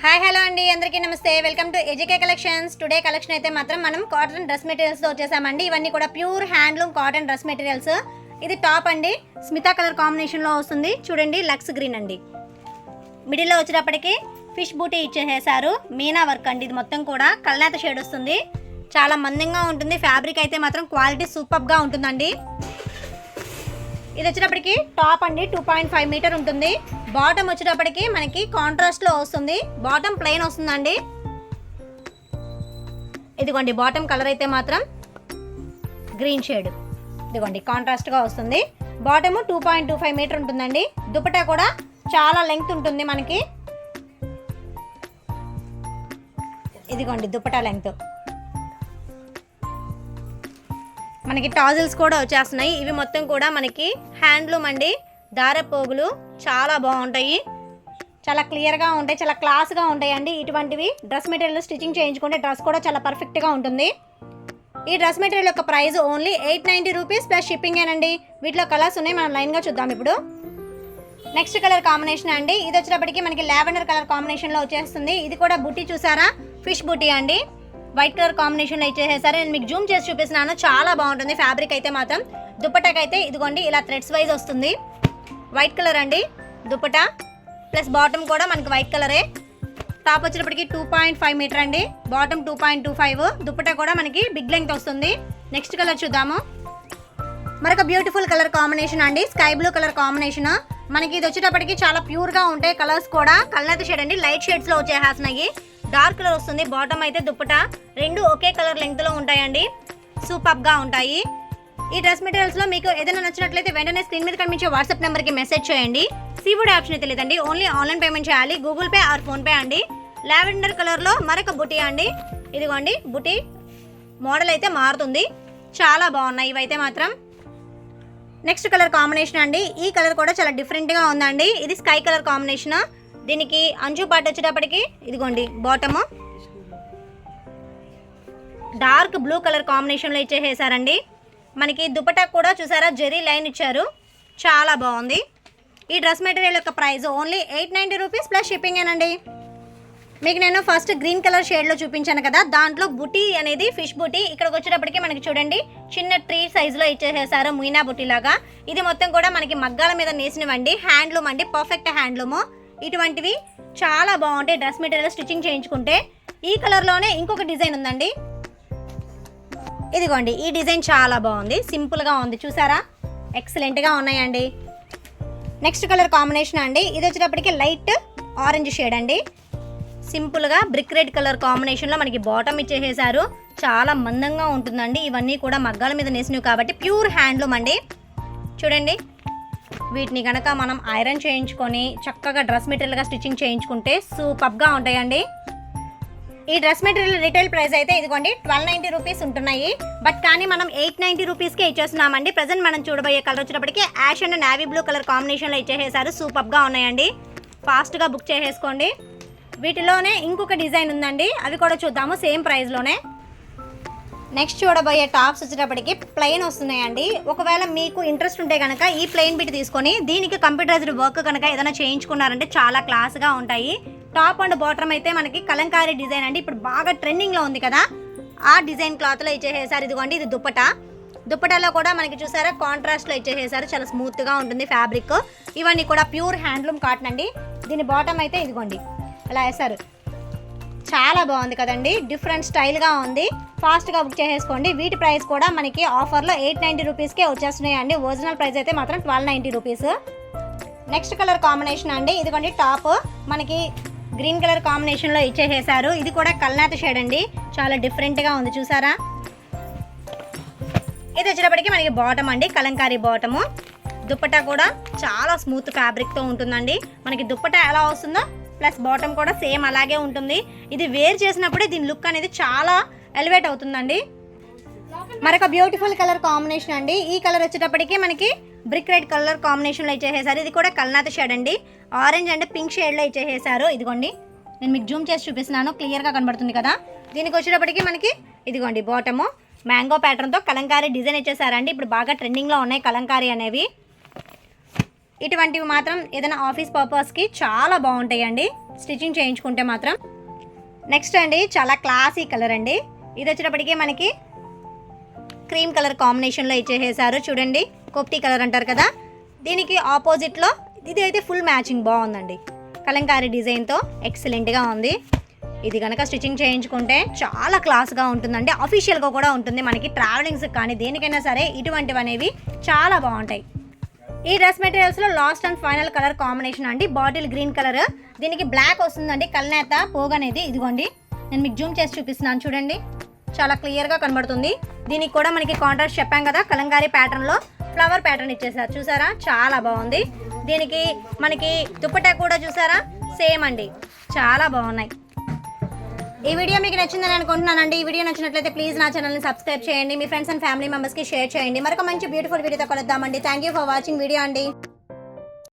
Hi hello అండి, అందరికీ నమస్తే. Welcome to ఏజీకే collections. Today collection అయితే మాత్రం మనం కాటన్ డ్రెస్ మెటీరియల్స్తో వచ్చేసామండి. ఇవన్నీ కూడా pure handloom cotton dress materials. ఇది టాప్ అండి, స్మితా కలర్ కాంబినేషన్లో వస్తుంది. చూడండి, లక్స్ గ్రీన్ అండి. మిడిల్లో వచ్చేటప్పటికి ఫిష్ బూటీ ఇచ్చేసారు. మీనా వర్క్ అండి. ఇది మొత్తం కూడా కల్నేత షేడ్ వస్తుంది. చాలా మందంగా ఉంటుంది. ఫ్యాబ్రిక్ అయితే మాత్రం క్వాలిటీ సూపర్గా ఉంటుందండి. ఇది వచ్చేటప్పటికి టాప్ అండి, 2.5 మీటర్ ఉంటుంది. బాటమ్ వచ్చేటప్పటికి మనకి కాంట్రాస్ట్లో వస్తుంది. బాటమ్ ప్లెయిన్ వస్తుందండి. ఇదిగోండి, బాటమ్ కలర్ అయితే మాత్రం గ్రీన్ షేడ్. ఇదిగోండి, కాంట్రాస్ట్గా వస్తుంది. బాటమ్ 2.25 మీటర్ ఉంటుందండి. దుపట్టా కూడా చాలా లెంగ్త్ ఉంటుంది మనకి. ఇదిగోండి, దుపట్టా లెంగ్త్. మనకి టాజిల్స్ కూడా వచ్చేస్తున్నాయి. ఇవి మొత్తం కూడా మనకి హ్యాండ్లూమ్ అండి. దారపోగులు చాలా బాగుంటాయి, చాలా క్లియర్గా ఉంటాయి, చాలా క్లాస్గా ఉంటాయి అండి. ఇటువంటివి డ్రెస్ మెటీరియల్ స్టిచ్చింగ్ చేయించుకుంటే డ్రెస్ కూడా చాలా పర్ఫెక్ట్గా ఉంటుంది. ఈ డ్రెస్ మెటీరియల్ యొక్క price only 890 rupees plus shipping ఏనండి. వీటిలో కలర్స్ ఉన్నాయి, మనం లైన్గా చూద్దాం ఇప్పుడు. నెక్స్ట్ కలర్ కాంబినేషన్ అండి. ఇది వచ్చేటప్పటికి మనకి లావెండర్ కలర్ కాంబినేషన్లో వచ్చేస్తుంది. ఇది కూడా బుట్టి చూసారా, ఫిష్ బుట్టి అండి. వైట్ కలర్ కాంబినేషన్లో ఇచ్చేసారు. నేను మీకు జూమ్ చేసి చూపిస్తున్నాను, చాలా బాగుంటుంది ఫ్యాబ్రిక్ అయితే మాత్రం. దుపట్టాకి అయితే ఇదిగోండి ఇలా థ్రెడ్స్ వైజ్ వస్తుంది. వైట్ కలర్ అండి దుపట్టా, ప్లస్ బాటమ్ కూడా మనకి వైట్ కలరే. టాప్ వచ్చేటప్పటికి 2.5 మీటర్ అండి, బాటమ్ 2.25. దుపట్టా కూడా మనకి బిగ్ లెంగ్త్ వస్తుంది. నెక్స్ట్ కలర్ చూద్దాము. మరొక బ్యూటిఫుల్ కలర్ కాంబినేషన్ అండి, స్కై బ్లూ కలర్ కాంబినేషన్. మనకి ఇది వచ్చేటప్పటికి చాలా ప్యూర్గా ఉంటాయి. కలర్స్ కూడా కల్నేత షేడ్ అండి, లైట్ షేడ్స్లో వచ్చేస్తున్నాయి. డార్క్ కలర్ వస్తుంది. బాటమ్ అయితే దుపట్టా రెండు ఒకే కలర్ లెంగ్త్లో ఉంటాయండి. సూపర్గా ఉంటాయి. ఈ డ్రెస్ మెటీరియల్స్లో మీకు ఏదైనా నచ్చినట్లయితే వెంటనే స్క్రీన్ మీద కనిపించే వాట్సాప్ నెంబర్కి మెసేజ్ చేయండి. సీవుడ్ ఆప్షన్ అయితే లేదండి, ఓన్లీ ఆన్లైన్ పేమెంట్ చేయాలి. గూగుల్ పే ఆర్ ఫోన్పే అండి. లావెండర్ కలర్లో మరొక బుటీ అండి. ఇదిగోండి, బుటీ మోడల్ అయితే మారుతుంది. చాలా బాగున్నాయి ఇవైతే మాత్రం. నెక్స్ట్ కలర్ కాంబినేషన్ అండి. ఈ కలర్ కూడా చాలా డిఫరెంట్గా ఉందండి. ఇది స్కై కలర్ కాంబినేషన్. దీనికి అంచు పాటు వచ్చేటప్పటికి ఇదిగోండి బాటము డార్క్ బ్లూ కలర్ కాంబినేషన్లో ఇచ్చేసారండి. మనకి దుపట్టా కూడా చూసారా, జెరీ లైన్ ఇచ్చారు. చాలా బాగుంది. ఈ డ్రెస్ మెటీరియల్ యొక్క price only 890 rupees plus shipping ఏనండి. మీకు నేను ఫస్ట్ గ్రీన్ కలర్ షేడ్లో చూపించాను కదా, దాంట్లో బుటీ అనేది ఫిష్ బుటీ. ఇక్కడికి వచ్చేటప్పటికి మనకి చూడండి చిన్న ట్రీ సైజులో ఇచ్చేసారు, మీనా బుటీ లాగా. ఇది మొత్తం కూడా మనకి మగ్గాల మీద నేసినవండి. హ్యాండ్లూమ్ అండి, పర్ఫెక్ట్ హ్యాండ్లూము. ఇటువంటివి చాలా బాగుంటాయి డ్రెస్ మెటీరియల్ స్టిచ్చింగ్ చేయించుకుంటే. ఈ కలర్లోనే ఇంకొక డిజైన్ ఉందండి. ఇదిగోండి, ఈ డిజైన్ చాలా బాగుంది, సింపుల్గా ఉంది చూసారా, ఎక్సలెంట్గా ఉన్నాయండి. నెక్స్ట్ కలర్ కాంబినేషన్ అండి. ఇది వచ్చేటప్పటికి లైట్ ఆరెంజ్ షేడ్ అండి. సింపుల్గా బ్రిక్ రెడ్ కలర్ కాంబినేషన్లో మనకి బాటమ్ ఇచ్చేసారు. చాలా మందంగా ఉంటుందండి. ఇవన్నీ కూడా మగ్గాల మీద నేసినవి కాబట్టి ప్యూర్ హ్యాండ్లూమ్ అండి. చూడండి, వీటిని కనుక మనం ఐరన్ చేయించుకొని చక్కగా డ్రెస్ మెటీరియల్గా స్టిచ్చింగ్ చేయించుకుంటే సూపర్గా ఉంటాయండి. ఈ డ్రెస్ మెటీరియల్ రిటైల్ ప్రైస్ అయితే ఇదిగోండి 1290 రూపీస్ ఉంటున్నాయి. బట్ కానీ మనం 890 రూపీస్కే ఇచ్చేస్తున్నామండి. ప్రజెంట్ మనం చూడబోయే కలర్ వచ్చేటప్పటికి ash and navy blue colour కాంబినేషన్లో ఇచ్చేసారు. సూపర్గా ఉన్నాయండి. ఫాస్ట్గా బుక్ చేసేసుకోండి. వీటిలోనే ఇంకొక డిజైన్ ఉందండి, అవి కూడా చూద్దాము సేమ్ ప్రైస్లోనే. నెక్స్ట్ చూడబోయే టాప్స్ వచ్చేటప్పటికి ప్లెయిన్ వస్తున్నాయండి. ఒకవేళ మీకు ఇంట్రెస్ట్ ఉంటే కనుక ఈ ప్లెయిన్ బిట్ తీసుకొని దీనికి కంప్యూటరైజ్డ్ వర్క్ కనుక ఏదైనా చేయించుకున్నారంటే చాలా క్లాస్గా ఉంటాయి. టాప్ అండ్ బాటమ్ అయితే మనకి కలంకారీ డిజైన్ అండి, ఇప్పుడు బాగా ట్రెండింగ్లో ఉంది కదా, ఆ డిజైన్ క్లాత్లో ఇచ్చేసారు. ఇదిగోండి, ఇది దుపట్టా. దుపట్టాలో కూడా మనకి చూసారా కాంట్రాస్ట్లో ఇచ్చేసారు. చాలా స్మూత్గా ఉంటుంది ఫ్యాబ్రిక్. ఇవన్నీ కూడా ప్యూర్ హ్యాండ్లూమ్ కాటన్ అండి. దీని బాటమ్ అయితే ఇదిగోండి అలా వేసారు. చాలా బాగుంది కదండి, డిఫరెంట్ స్టైల్గా ఉంది. ఫాస్ట్గా బుక్ చేసేసుకోండి. వీటి ప్రైస్ కూడా మనకి ఆఫర్లో 890 రూపీస్కే వచ్చేస్తున్నాయండి. ఒరిజినల్ ప్రైస్ అయితే మాత్రం 1290 రూపీస్. నెక్స్ట్ కలర్ కాంబినేషన్ అండి. ఇదిగోండి, టాప్ మనకి గ్రీన్ కలర్ కాంబినేషన్లో ఇచ్చేసారు. ఇది కూడా కల్నేత షేడ్ అండి, చాలా డిఫరెంట్గా ఉంది చూసారా. ఇది వచ్చేటప్పటికి మనకి బాటమ్ అండి, కలంకారీ బాటము. దుపట్టా కూడా చాలా స్మూత్ ఫ్యాబ్రిక్తో ఉంటుందండి. మనకి దుపట్టా ఎలా వస్తుందో ప్లస్ బాటమ్ కూడా సేమ్ అలాగే ఉంటుంది. ఇది వేర్ చేసినప్పుడే దీని లుక్ అనేది చాలా ఎలివేట్ అవుతుందండి. మరొక బ్యూటిఫుల్ కలర్ కాంబినేషన్ అండి. ఈ కలర్ వచ్చేటప్పటికి మనకి బ్రిక్ రెడ్ కలర్ కాంబినేషన్లో ఇచ్చేసారు. ఇది కూడా కల్నేత షేడ్ అండి, ఆరెంజ్ అండ్ పింక్ షేడ్లో ఇచ్చేసారు. ఇదిగోండి, నేను మీకు జూమ్ చేసి చూపిస్తున్నాను, క్లియర్గా కనబడుతుంది కదా. దీనికి వచ్చేటప్పటికి మనకి ఇదిగోండి బాటము మ్యాంగో ప్యాటర్న్తో కలంకారీ డిజైన్ ఇచ్చేసారండి. ఇప్పుడు బాగా ట్రెండింగ్లో ఉన్నాయి కలంకారీ అనేవి. ఇటువంటివి మాత్రం ఏదైనా ఆఫీస్ పర్పస్కి చాలా బాగుంటాయండి స్టిచ్చింగ్ చేయించుకుంటే మాత్రం. నెక్స్ట్ అండి చాలా క్లాసీ కలర్ అండి. ఇది వచ్చేటప్పటికి మనకి క్రీమ్ కలర్ కాంబినేషన్లో ఇచ్చేసేసారు. చూడండి కోప్టీ కలర్ అంటారు కదా, దీనికి ఆపోజిట్లో ఇది అయితే ఫుల్ మ్యాచింగ్ బాగుందండి. కలంకారీ డిజైన్తో ఎక్సలెంట్గా ఉంది. ఇది కనుక స్టిచ్చింగ్ చేయించుకుంటే చాలా క్లాస్గా ఉంటుందండి. అఫీషియల్గా కూడా ఉంటుంది. మనకి ట్రావెలింగ్స్ కానీ దేనికైనా సరే ఇటువంటివి అనేవి చాలా బాగుంటాయి. ఈ డ్రెస్ మెటీరియల్స్లో last and final colour combination అండి బాటిల్ గ్రీన్ కలర్. దీనికి బ్లాక్ వస్తుందండి కల్నేత పోగు అనేది. ఇదిగోండి నేను మీకు జూమ్ చేసి చూపిస్తున్నాను చూడండి, చాలా క్లియర్గా కనబడుతుంది. దీనికి కూడా మనకి కాంట్రాస్ట్ చెప్పాం కదా, కలంకారీ ప్యాటర్న్లో ఫ్లవర్ ప్యాటర్న్ ఇచ్చేసారు. చూసారా చాలా బాగుంది. దీనికి మనకి దుపట్టా కూడా చూసారా సేమ్ అండి, చాలా బాగున్నాయి. ఈ వీడియో మీకు నచ్చిందని అనుకుంటున్నానండి. ఈ వీడియో నచ్చినట్లయితే ప్లీజ్ నా ఛానల్ని సబ్స్క్రైబ్ చేయండి. మీ ఫ్రెండ్స్ అండ్ ఫ్యామిలీ మెంబర్స్కి షేర్ చేయండి. మరొక మంచి బ్యూటిఫుల్ వీడియోతో కలుద్దామండి. Thank you for watching video అండి.